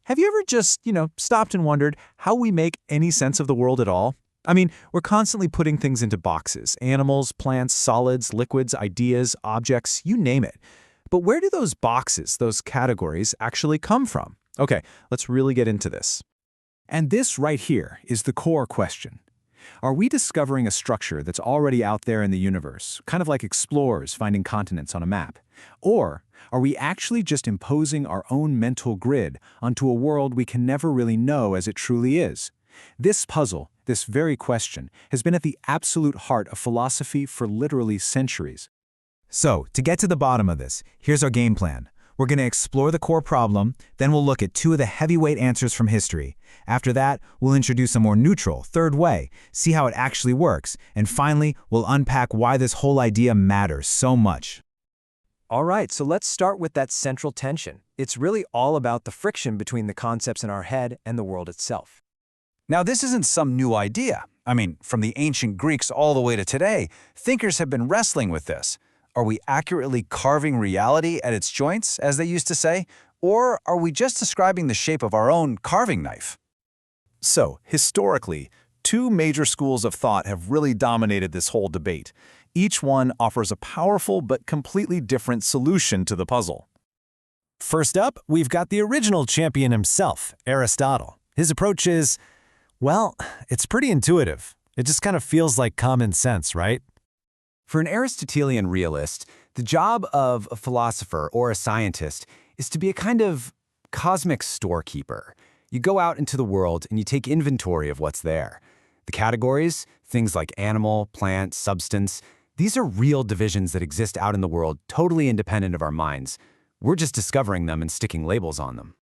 Have you ever just, stopped and wondered how we make any sense of the world at all? I mean, we're constantly putting things into boxes: animals, plants, solids, liquids, ideas, objects, you name it. But where do those boxes, those categories, actually come from? Okay, let's really get into this. And this right here is the core question. Are we discovering a structure that's already out there in the universe, kind of like explorers finding continents on a map? Or are we actually just imposing our own mental grid onto a world we can never really know as it truly is? This puzzle, this very question, has been at the absolute heart of philosophy for literally centuries. So, to get to the bottom of this, here's our game plan. We're going to explore the core problem, then we'll look at two of the heavyweight answers from history. After that, we'll introduce a more neutral, third way, see how it actually works, and finally, we'll unpack why this whole idea matters so much. All right, so let's start with that central tension. It's really all about the friction between the concepts in our head and the world itself. Now, this isn't some new idea. I mean, from the ancient Greeks all the way to today, thinkers have been wrestling with this. Are we accurately carving reality at its joints, as they used to say? Or are we just describing the shape of our own carving knife? So, historically, two major schools of thought have really dominated this whole debate. Each one offers a powerful but completely different solution to the puzzle. First up, we've got the original champion himself, Aristotle. His approach is, well, it's pretty intuitive. It just kind of feels like common sense, right? For an Aristotelian realist, the job of a philosopher or a scientist is to be a kind of cosmic storekeeper. You go out into the world and you take inventory of what's there. The categories, things like animal, plant, substance, these are real divisions that exist out in the world, totally independent of our minds. We're just discovering them and sticking labels on them.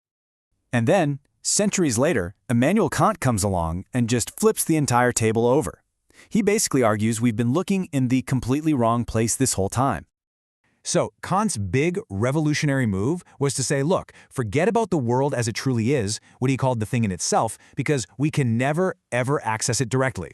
And then, centuries later, Immanuel Kant comes along and just flips the entire table over. He basically argues we've been looking in the completely wrong place this whole time. So, Kant's big revolutionary move was to say, look, forget about the world as it truly is, what he called the thing in itself, because we can never, ever access it directly.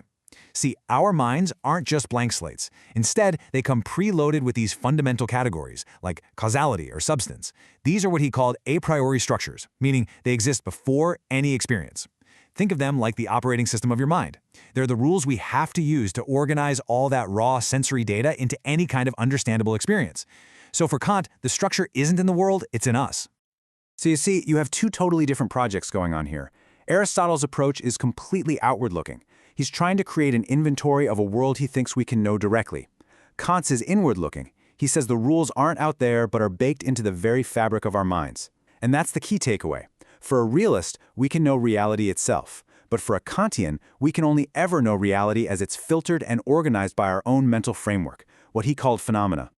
See, our minds aren't just blank slates. Instead, they come preloaded with these fundamental categories, like causality or substance. These are what he called a priori structures, meaning they exist before any experience. Think of them like the operating system of your mind. They're the rules we have to use to organize all that raw sensory data into any kind of understandable experience. So for Kant, the structure isn't in the world, it's in us. So you see, you have two totally different projects going on here. Aristotle's approach is completely outward-looking. He's trying to create an inventory of a world he thinks we can know directly. Kant's is inward-looking. He says the rules aren't out there but are baked into the very fabric of our minds. And that's the key takeaway. For a realist, we can know reality itself. But for a Kantian, we can only ever know reality as it's filtered and organized by our own mental framework, what he called phenomena.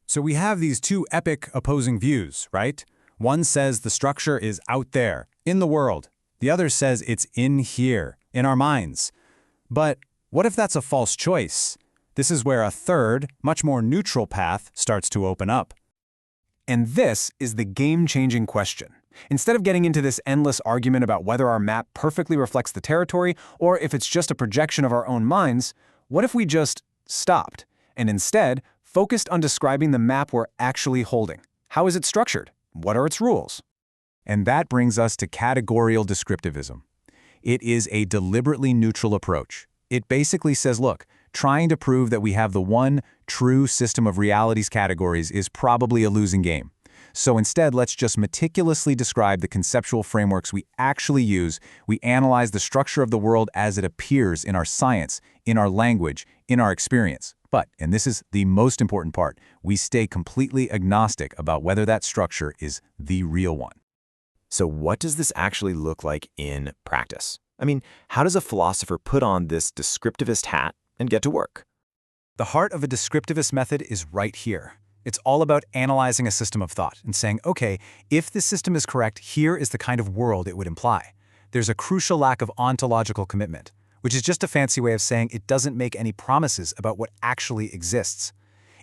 So we have these two epic opposing views, right? One says the structure is out there, in the world. The other says it's in here, in our minds. But what if that's a false choice? This is where a third, much more neutral path starts to open up. And this is the game-changing question. Instead of getting into this endless argument about whether our map perfectly reflects the territory or if it's just a projection of our own minds, what if we just stopped and instead focused on describing the map we're actually holding? How is it structured? What are its rules? And that brings us to categorial descriptivism. It is a deliberately neutral approach. It basically says, look, trying to prove that we have the one true system of reality's categories is probably a losing game. So instead, let's just meticulously describe the conceptual frameworks we actually use. We analyze the structure of the world as it appears in our science, in our language, in our experience. But, and this is the most important part, we stay completely agnostic about whether that structure is the real one. So what does this actually look like in practice? I mean, how does a philosopher put on this descriptivist hat and get to work? The heart of a descriptivist method is right here. It's all about analyzing a system of thought and saying, okay, if this system is correct, here is the kind of world it would imply. There's a crucial lack of ontological commitment, which is just a fancy way of saying it doesn't make any promises about what actually exists.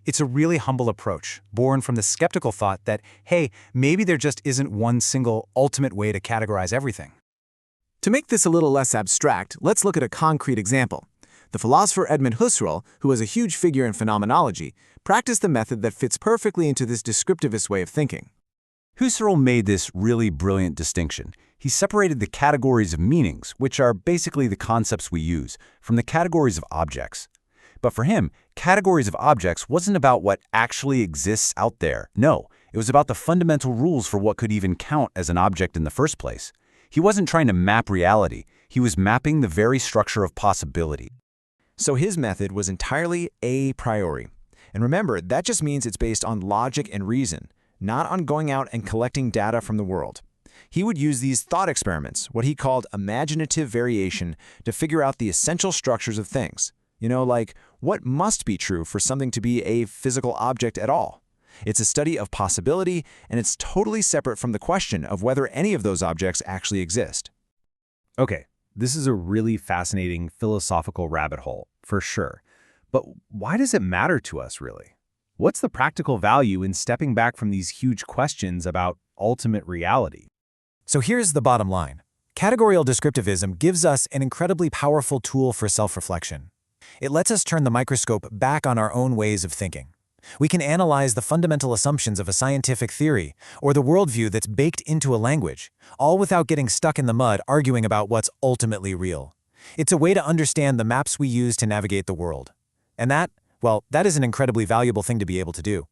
It's a really humble approach, born from the skeptical thought that, hey, maybe there just isn't one single ultimate way to categorize everything. To make this a little less abstract, let's look at a concrete example. The philosopher Edmund Husserl, who was a huge figure in phenomenology, practiced the method that fits perfectly into this descriptivist way of thinking. Husserl made this really brilliant distinction. He separated the categories of meanings, which are basically the concepts we use, from the categories of objects. But for him, categories of objects wasn't about what actually exists out there. No, it was about the fundamental rules for what could even count as an object in the first place. He wasn't trying to map reality. He was mapping the very structure of possibility. So his method was entirely a priori. And remember, that just means it's based on logic and reason, not on going out and collecting data from the world. He would use these thought experiments, what he called imaginative variation, to figure out the essential structures of things. You know, like what must be true for something to be a physical object at all. It's a study of possibility, and it's totally separate from the question of whether any of those objects actually exist. Okay, this is a really fascinating philosophical rabbit hole, for sure. But why does it matter to us, really? What's the practical value in stepping back from these huge questions about ultimate reality? So here's the bottom line. Categorial descriptivism gives us an incredibly powerful tool for self-reflection. It lets us turn the microscope back on our own ways of thinking. We can analyze the fundamental assumptions of a scientific theory or the worldview that's baked into a language, all without getting stuck in the mud arguing about what's ultimately real. It's a way to understand the maps we use to navigate the world. And that is an incredibly valuable thing to be able to do.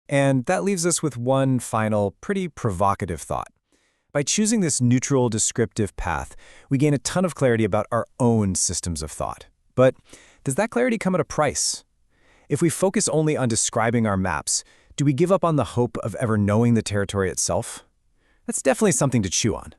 And that leaves us with one final, pretty provocative thought. By choosing this neutral, descriptive path, we gain a ton of clarity about our own systems of thought. But does that clarity come at a price? If we focus only on describing our maps, do we give up on the hope of ever knowing the territory itself? That's definitely something to chew on.